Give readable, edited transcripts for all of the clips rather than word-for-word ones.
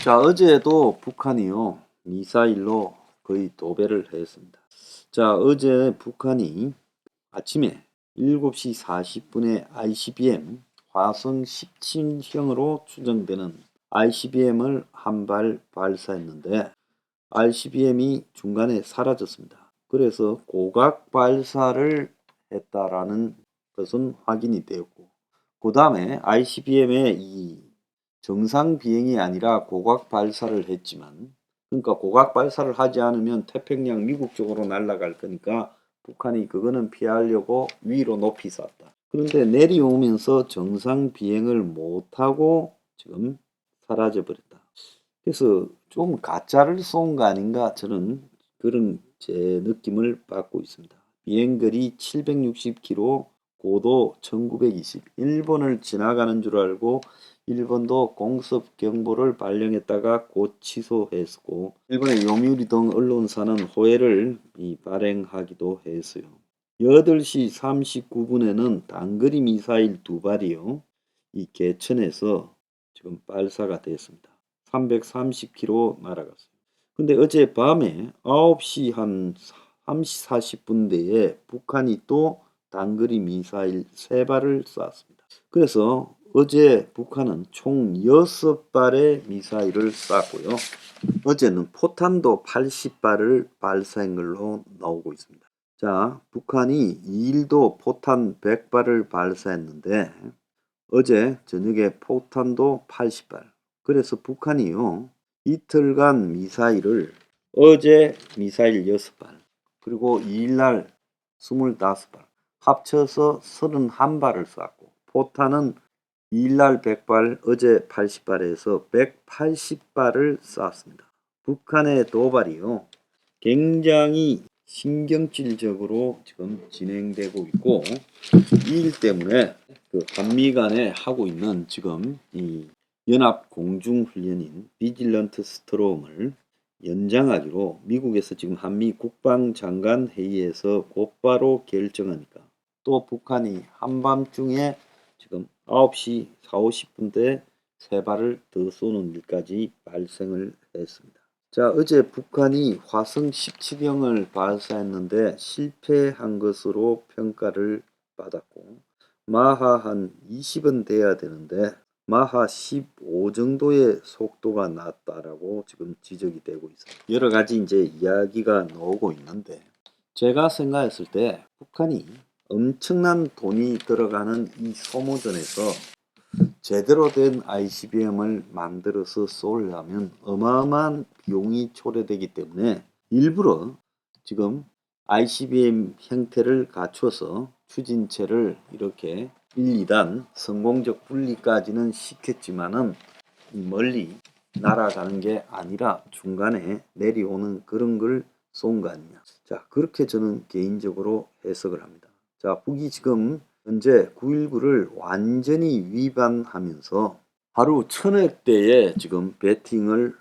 자, 어제도 북한이요, 미사일로 거의 도배를 했습니다. 자, 어제 북한이 아침에 7시 40분에 ICBM 화성 17형으로 추정되는 ICBM을 한 발 발사했는데 ICBM이 중간에 사라졌습니다. 그래서 고각 발사를 했다라는 것은 확인이 되었고, 그 다음에 ICBM의 이 정상 비행이 아니라 고각 발사를 했지만, 그러니까 고각 발사를 하지 않으면 태평양 미국 쪽으로 날아갈 거니까 북한이 그거는 피하려고 위로 높이 쐈다. 그런데 내려오면서 정상 비행을 못하고 지금 사라져 버렸다. 그래서 좀 가짜를 쏜 거 아닌가, 저는 그런 제 느낌을 받고 있습니다. 비행거리 760km, 고도 1920, 일본을 지나가는 줄 알고 일본도 공습 경보를 발령했다가 곧 취소했고, 일본의 요미우리 등 언론사는 호해를 발행하기도 했어요. 8시 39분에는 단거리 미사일 2발이요, 이 개천에서 지금 발사가 됐습니다. 330km 날아갔어요. 근데 어제 밤에 9시 한 40분대에 북한이 또 단거리 미사일 3발을 쐈습니다. 그래서 어제 북한은 총 6발의 미사일을 쐈고요. 어제는 포탄도 80발을 발사한 걸로 나오고 있습니다. 자, 북한이 2일도 포탄 100발을 발사했는데 어제 저녁에 포탄도 80발. 그래서 북한이요, 이틀간 미사일을 어제 미사일 6발, 그리고 2일날 25발, 합쳐서 31발을 쐈고, 포탄은 2일날 100발, 어제 80발에서 180발을 쐈습니다. 북한의 도발이요, 굉장히 신경질적으로 지금 진행되고 있고, 이 일 때문에 그 한미 간에 하고 있는 지금 이 연합 공중 훈련인 비질런트 스트롬을 연장하기로 미국에서 지금 한미 국방장관 회의에서 곧바로 결정하니까, 또 북한이 한밤중에 지금 9시 4, 50분대 3발을 더 쏘는 일까지 발생을 했습니다. 자, 어제 북한이 화성 17형을 발사했는데 실패한 것으로 평가를 받았고, 마하 한 20은 돼야 되는데 마하 15 정도의 속도가 났다라고 지금 지적이 되고 있어요. 여러 가지 이제 이야기가 나오고 있는데, 제가 생각했을 때 북한이 엄청난 돈이 들어가는 이 소모전에서 제대로 된 ICBM을 만들어서 쏘려면 어마어마한 비용이 초래되기 때문에 일부러 지금 ICBM 형태를 갖춰서 추진체를 이렇게 1, 2단 성공적 분리까지는 시켰지만은 멀리 날아가는 게 아니라 중간에 내려오는 그런 걸 쏜 거 아니냐. 자, 그렇게 저는 개인적으로 해석을 합니다. 자, 북이 지금 현재 9.19를 완전히 위반하면서 하루 1000억 대의 지금 베팅을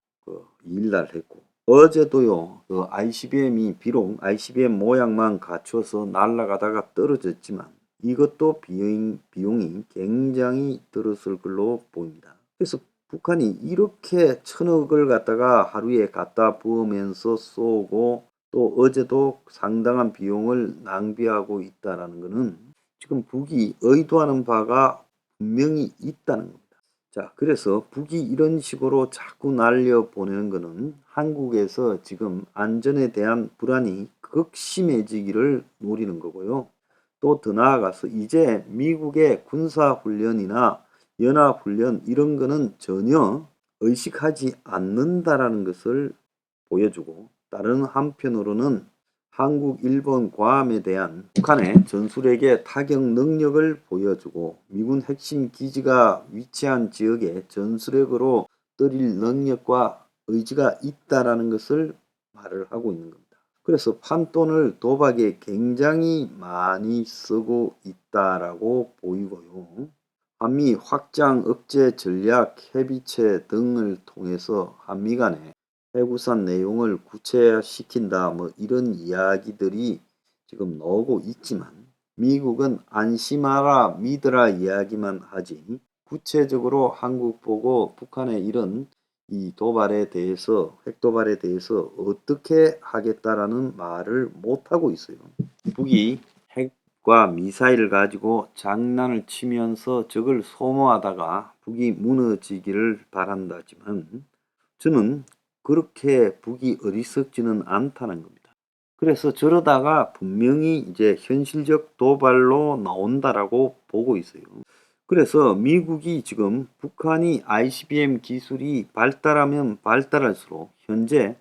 2일날 했고, 어제도요, ICBM이 비록 ICBM 모양만 갖춰서 날아가다가 떨어졌지만 이것도 비용이 굉장히 들었을 걸로 보입니다. 그래서 북한이 이렇게 1000억을 갖다가 하루에 갖다 부으면서 쏘고, 또 어제도 상당한 비용을 낭비하고 있다는 것은 지금 북이 의도하는 바가 분명히 있다는 겁니다. 자, 그래서 북이 이런 식으로 자꾸 날려보내는 것은 한국에서 지금 안전에 대한 불안이 극심해지기를 노리는 거고요. 또 더 나아가서 이제 미국의 군사훈련이나 연합훈련 이런 거는 전혀 의식하지 않는다라는 것을 보여주고, 다른 한편으로는 한국, 일본, 괌에 대한 북한의 전술핵의 타격 능력을 보여주고, 미군 핵심 기지가 위치한 지역에 전술핵으로 때릴 능력과 의지가 있다라는 것을 말을 하고 있는 겁니다. 그래서 판돈을 도박에 굉장히 많이 쓰고 있다라고 보이고요. 한미 확장 억제 전략 협의체 등을 통해서 한미 간에 해구산 내용을 구체화시킨다, 뭐 이런 이야기들이 지금 나오고 있지만, 미국은 안심하라 믿으라 이야기만 하지 구체적으로 한국 보고 북한의 이런 이 도발에 대해서, 핵도발에 대해서 어떻게 하겠다라는 말을 못하고 있어요. 북이 핵과 미사일을 가지고 장난을 치면서 적을 소모하다가 북이 무너지기를 바란다지만 저는 그렇게 북이 어리석지는 않다는 겁니다. 그래서 저러다가 분명히 이제 현실적 도발로 나온다라고 보고 있어요. 그래서 미국이 지금 북한이 ICBM 기술이 발달하면 발달할수록 현재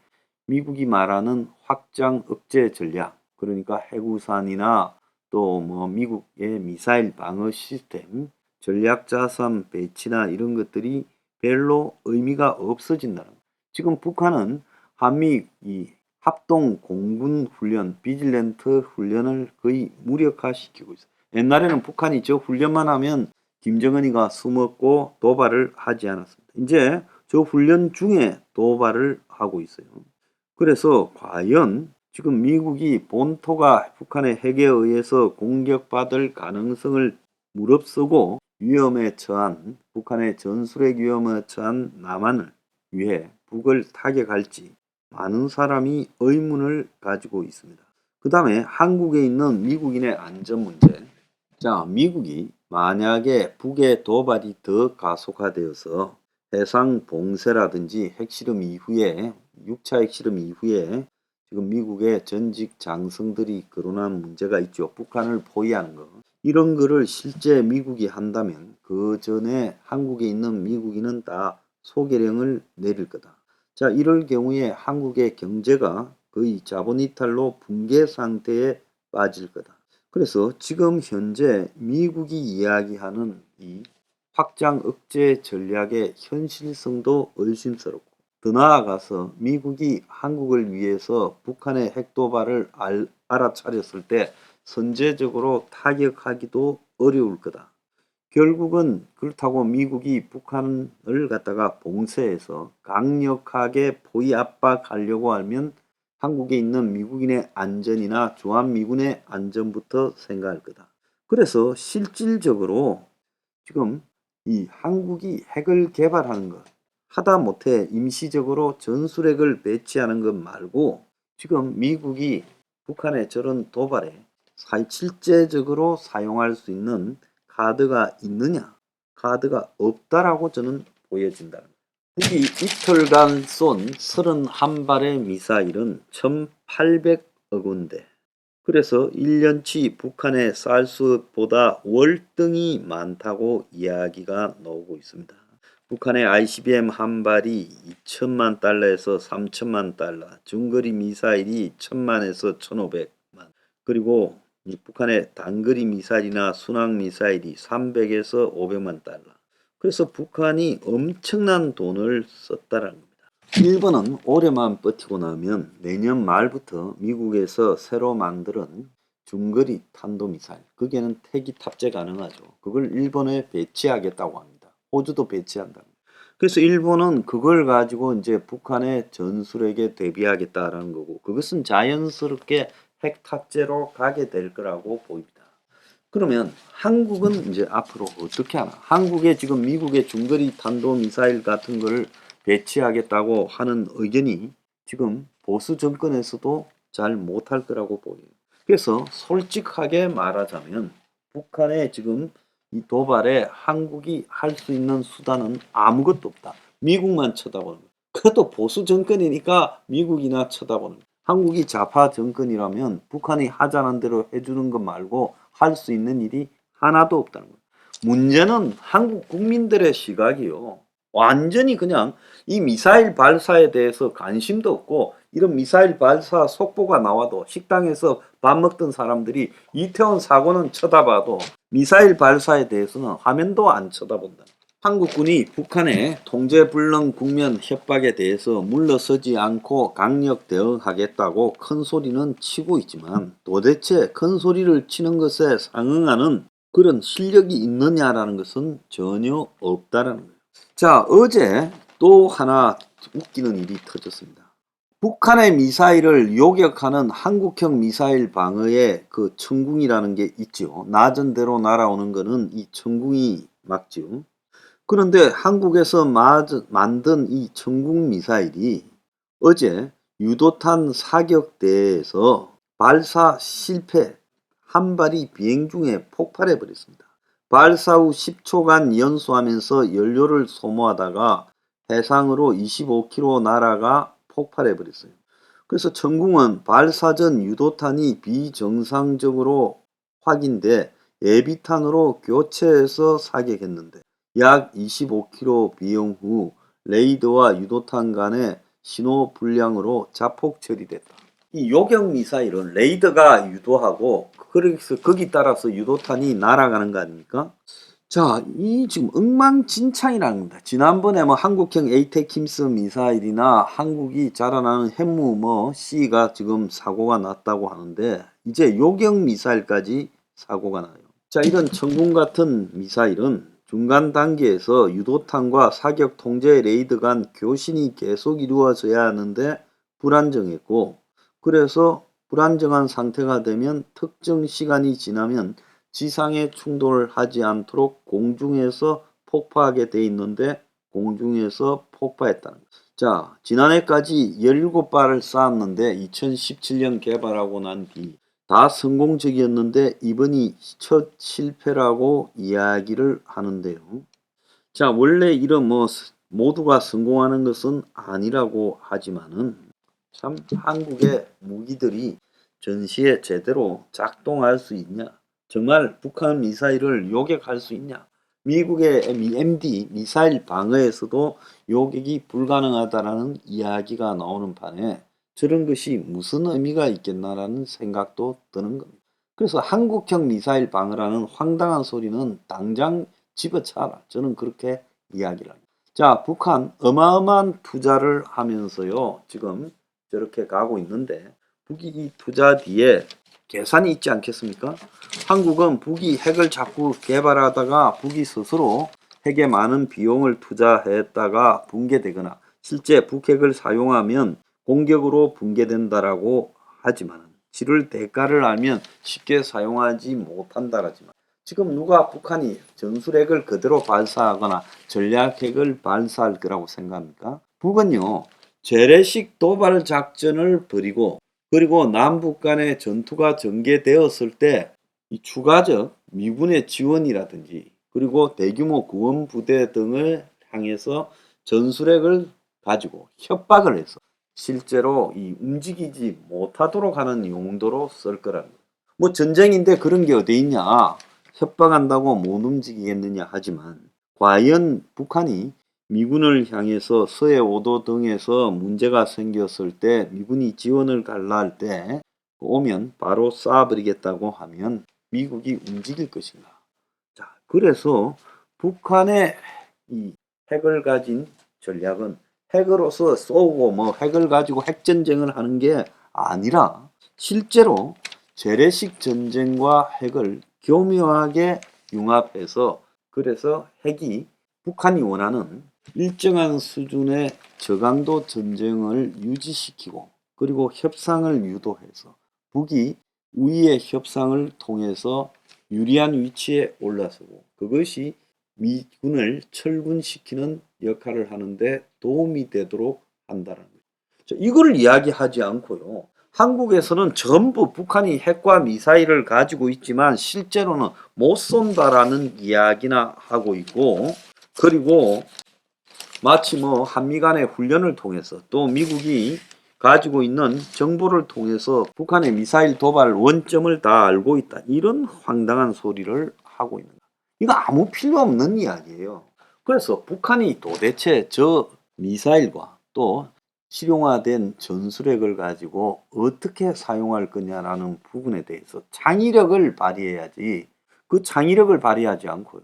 미국이 말하는 확장 억제 전략, 그러니까 해구산이나 또 뭐 미국의 미사일 방어 시스템, 전략 자산 배치나 이런 것들이 별로 의미가 없어진다는 거예요. 지금 북한은 한미 이 합동 공군 훈련, 비질랜트 훈련을 거의 무력화시키고 있어요. 옛날에는 북한이 저 훈련만 하면 김정은이가 숨었고 도발을 하지 않았습니다. 이제 저 훈련 중에 도발을 하고 있어요. 그래서 과연 지금 미국이 본토가 북한의 핵에 의해서 공격받을 가능성을 무릅쓰고 위험에 처한 북한의 전술핵 위험에 처한 남한을 위해 북을 타격할지 많은 사람이 의문을 가지고 있습니다. 그 다음에 한국에 있는 미국인의 안전 문제. 자, 미국이 만약에 북의 도발이 더 가속화되어서 해상 봉쇄라든지 핵실험 이후에 6차 핵실험 이후에 지금 미국의 전직 장성들이 거론한 문제가 있죠. 북한을 포위하는 거. 이런 거를 실제 미국이 한다면 그 전에 한국에 있는 미국인은 다 소개령을 내릴 거다. 자, 이럴 경우에 한국의 경제가 거의 자본 이탈로 붕괴 상태에 빠질 거다. 그래서 지금 현재 미국이 이야기하는 이 확장 억제 전략의 현실성도 의심스럽고 더 나아가서 미국이 한국을 위해서 북한의 핵도발을 알아차렸을 때 선제적으로 타격하기도 어려울 거다. 결국은 그렇다고 미국이 북한을 갖다가 봉쇄해서 강력하게 포위 압박하려고 하면 한국에 있는 미국인의 안전이나 주한미군의 안전부터 생각할 거다. 그래서 실질적으로 지금 이 한국이 핵을 개발하는 것, 하다못해 임시적으로 전술핵을 배치하는 것 말고 지금 미국이 북한의 저런 도발에 실제적으로 사용할 수 있는 카드가 있느냐? 카드가 없다라고 저는 보여진다는 거예요. 북이 이틀간 쏜 31발의 미사일은 1,800억 원대. 그래서 1년치 북한의 쌀수보다 월등히 많다고 이야기가 나오고 있습니다. 북한의 ICBM 한 발이 2천만 달러에서 3천만 달러, 중거리 미사일이 1,000만에서 1,500만, 그리고 이 북한의 단거리 미사일이나 순항 미사일이 300에서 500만 달러. 그래서 북한이 엄청난 돈을 썼다는 겁니다. 일본은 올해만 버티고 나면 내년 말부터 미국에서 새로 만드는 중거리 탄도미사일, 거기에는 택이 탑재 가능하죠. 그걸 일본에 배치하겠다고 합니다. 호주도 배치한다. 그래서 일본은 그걸 가지고 이제 북한의 전술핵에 대비하겠다라는 거고, 그것은 자연스럽게 핵 탑재로 가게 될 거라고 보입니다. 그러면 한국은 이제 앞으로 어떻게 하나? 한국에 지금 미국의 중거리 탄도미사일 같은 걸 배치하겠다고 하는 의견이 지금 보수 정권에서도 잘 못할 거라고 보여요. 그래서 솔직하게 말하자면 북한의 지금 이 도발에 한국이 할 수 있는 수단은 아무것도 없다. 미국만 쳐다보는 거예요. 그것도 보수 정권이니까 미국이나 쳐다보는 거예요. 한국이 좌파 정권이라면 북한이 하자는 대로 해주는 것 말고 할 수 있는 일이 하나도 없다는 거예요. 문제는 한국 국민들의 시각이요. 완전히 그냥 이 미사일 발사에 대해서 관심도 없고, 이런 미사일 발사 속보가 나와도 식당에서 밥 먹던 사람들이 이태원 사고는 쳐다봐도 미사일 발사에 대해서는 화면도 안 쳐다본다. 한국군이 북한의 통제불능 국면 협박에 대해서 물러서지 않고 강력 대응하겠다고 큰 소리는 치고 있지만 도대체 큰 소리를 치는 것에 상응하는 그런 실력이 있느냐라는 것은 전혀 없다라는 거예요. 자, 어제 또 하나 웃기는 일이 터졌습니다. 북한의 미사일을 요격하는 한국형 미사일 방어의 그 천궁이라는 게 있죠. 낮은 대로 날아오는 거는 이 천궁이 막죠. 그런데 한국에서 만든 이 천국 미사일이 어제 유도탄 사격대에서 발사 실패, 한 발이 비행 중에 폭발해 버렸습니다. 발사 후 10초간 연소하면서 연료를 소모하다가 해상으로 25km 날아가 폭발해 버렸어요. 그래서 천궁은 발사 전 유도탄이 비정상적으로 확인돼 예비탄으로 교체해서 사격했는데 약 25km 비용 후 레이더와 유도탄 간의 신호 불량으로 자폭 처리됐다. 이 요격 미사일은 레이더가 유도하고 그래서 거기 따라서 유도탄이 날아가는 거 아닙니까? 자, 이 지금 엉망진창이라는 겁니다. 지난번에 뭐 한국형 에이테킴스 미사일이나 한국이 자라나는 핵무 뭐 C가 지금 사고가 났다고 하는데 이제 요격 미사일까지 사고가 나요. 자, 이런 천궁 같은 미사일은 중간 단계에서 유도탄과 사격 통제 레이더 간 교신이 계속 이루어져야 하는데 불안정했고 그래서 불안정한 상태가 되면 특정 시간이 지나면 지상에 충돌하지 않도록 공중에서 폭파하게 돼 있는데 공중에서 폭파했다는 거죠. 자, 지난해까지 17발을 쌓았는데 2017년 개발하고 난 뒤 다 성공적이었는데 이번이 첫 실패라고 이야기를 하는데요. 자, 원래 이런 뭐 모두가 성공하는 것은 아니라고 하지만은 참 한국의 무기들이 전시에 제대로 작동할 수 있냐? 정말 북한 미사일을 요격할 수 있냐? 미국의 MD 미사일 방어에서도 요격이 불가능하다라는 이야기가 나오는 판에 저런 것이 무슨 의미가 있겠나라는 생각도 드는 겁니다. 그래서 한국형 미사일 방어라는 황당한 소리는 당장 집어쳐라. 저는 그렇게 이야기를 합니다. 자, 북한 어마어마한 투자를 하면서요. 지금 저렇게 가고 있는데 북이 이 투자 뒤에 계산이 있지 않겠습니까? 한국은 북이 핵을 자꾸 개발하다가 북이 스스로 핵에 많은 비용을 투자했다가 붕괴되거나 실제 북핵을 사용하면 공격으로 붕괴된다라고 하지만 치를 대가를 알면 쉽게 사용하지 못한다라지만 지금 누가 북한이 전술핵을 그대로 발사하거나 전략핵을 발사할 거라고 생각합니까? 북은요. 재래식 도발 작전을 벌이고 그리고 남북 간의 전투가 전개되었을 때 이 추가적 미군의 지원이라든지 그리고 대규모 구원 부대 등을 향해서 전술핵을 가지고 협박을 해서 실제로 이 움직이지 못하도록 하는 용도로 쓸 거라는 거예요. 뭐 전쟁인데 그런 게 어디 있냐? 협박한다고 못 움직이겠느냐 하지만 과연 북한이 미군을 향해서 서해 5도 등에서 문제가 생겼을 때 미군이 지원을 갈라 할 때 오면 바로 쏴버리겠다고 하면 미국이 움직일 것인가? 자, 그래서 북한의 이 핵을 가진 전략은 핵으로서 쏘고 뭐 핵을 가지고 핵전쟁을 하는 게 아니라 실제로 재래식 전쟁과 핵을 교묘하게 융합해서 그래서 핵이 북한이 원하는 일정한 수준의 저강도 전쟁을 유지시키고 그리고 협상을 유도해서 북이 우위의 협상을 통해서 유리한 위치에 올라서고 그것이 미군을 철군시키는 역할을 하는데 도움이 되도록 한다는 거죠. 이거를 이야기하지 않고요. 한국에서는 전부 북한이 핵과 미사일을 가지고 있지만 실제로는 못 쏜다라는 이야기나 하고 있고 그리고 마치 뭐 한미 간의 훈련을 통해서 또 미국이 가지고 있는 정보를 통해서 북한의 미사일 도발 원점을 다 알고 있다. 이런 황당한 소리를 하고 있는 거예요. 이거 아무 필요 없는 이야기예요. 그래서 북한이 도대체 저 미사일과 또 실용화된 전술핵을 가지고 어떻게 사용할 거냐라는 부분에 대해서 창의력을 발휘해야지 그 창의력을 발휘하지 않고요.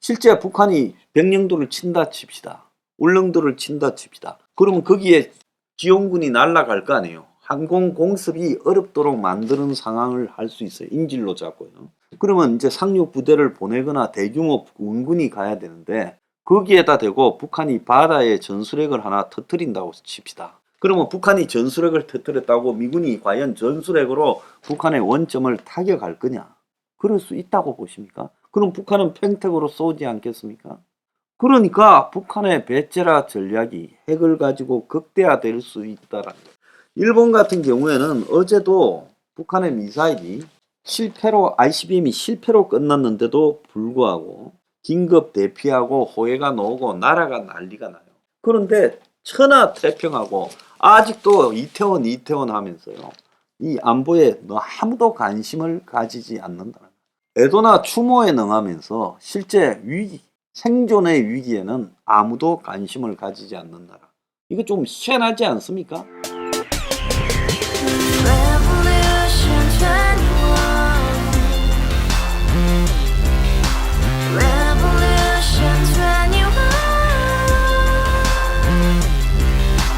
실제 북한이 백령도를 친다 칩시다. 울릉도를 친다 칩시다. 그러면 거기에 지원군이 날아갈 거 아니에요. 항공 공습이 어렵도록 만드는 상황을 할 수 있어요. 인질로 잡고요. 그러면 이제 상륙 부대를 보내거나 대규모 군군이 가야 되는데 거기에다 대고 북한이 바다에 전술핵을 하나 터뜨린다고 칩시다. 그러면 북한이 전술핵을 터뜨렸다고 미군이 과연 전술핵으로 북한의 원점을 타격할 거냐? 그럴 수 있다고 보십니까? 그럼 북한은 평택으로 쏘지 않겠습니까? 그러니까 북한의 배째라 전략이 핵을 가지고 극대화될 수 있다라는 거예요. 일본 같은 경우에는 어제도 북한의 미사일이 실패로 ICBM이 실패로 끝났는데도 불구하고 긴급 대피하고 호해가 나오고 나라가 난리가 나요. 그런데 천하태평하고 아직도 이태원 하면서요. 이 안보에 아무도 관심을 가지지 않는다. 에도나 추모에 능하면서 실제 위기, 생존의 위기에는 아무도 관심을 가지지 않는 나라. 이거 좀 희한하지 않습니까?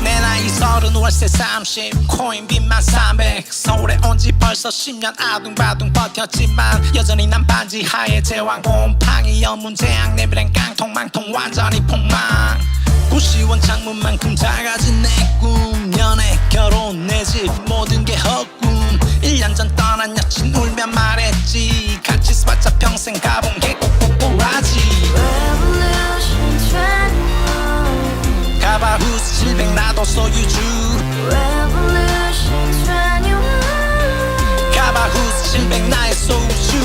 내 나이 30 월세 30 코인빚만 300 서울에 온 지 벌써 10년 아둥바둥 버텼지만 여전히 난 반지 하에 제왕 곰팡이 연문제약 내 미래는 깡통망통 완전히 폭망 고시원 창문만큼 작아진 내 꿈 연애 결혼 내 집 모든 게 헛꿈 1년 전 떠난 여친 울며 말했지 같이 써봤자 평생 가본 게 꼭꼭꼬라지 가바후스 700 나도 소유주 가바후스 700 나의 소주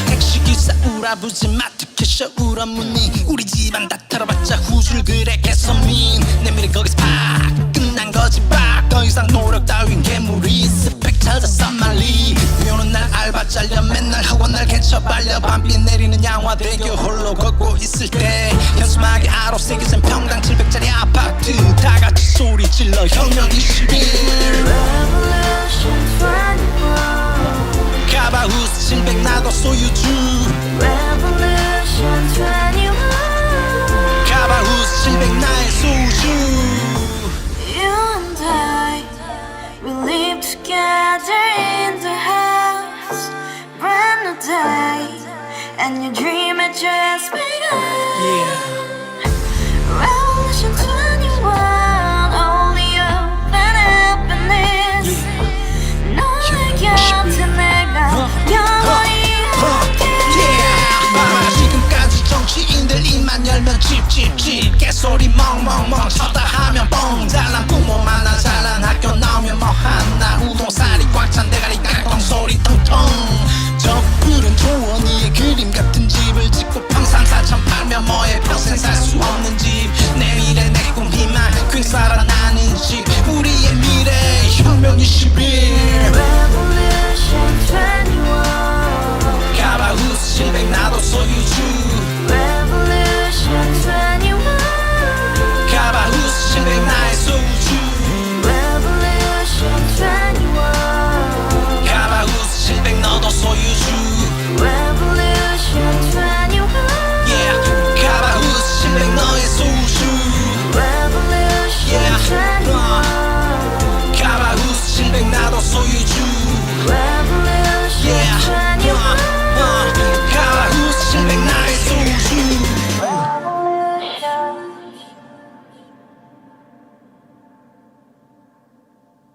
택시기사 우라부지 마트 캐셔 울어무니 우리 집안 다 털어봤자 후줄 그래 개선민 내 미래 거기서 팍 끝난 거지 팍더 이상 노력 따윈 괴물이 스펙 찾아서 말리 비오는 날 알바 잘려 맨날 학원 날 개쳐 발려 밤비 내리는 양화대교 홀로 걷고 있을 때 현수막에 아로 새겨진 평당 700짜리 아파트 다같이 소리 질러 혁명 21 가바후스 700 나도 소유주 가바후스 700 나의 소주 You and I, we live together in the house, brand new day, and your dream had just begun. Revolution 21, only open happiness. 너의 곁에 내가 영원히 함께. 지금까지 정치인들 입만 열면 찝찝찝 개소리 멍멍멍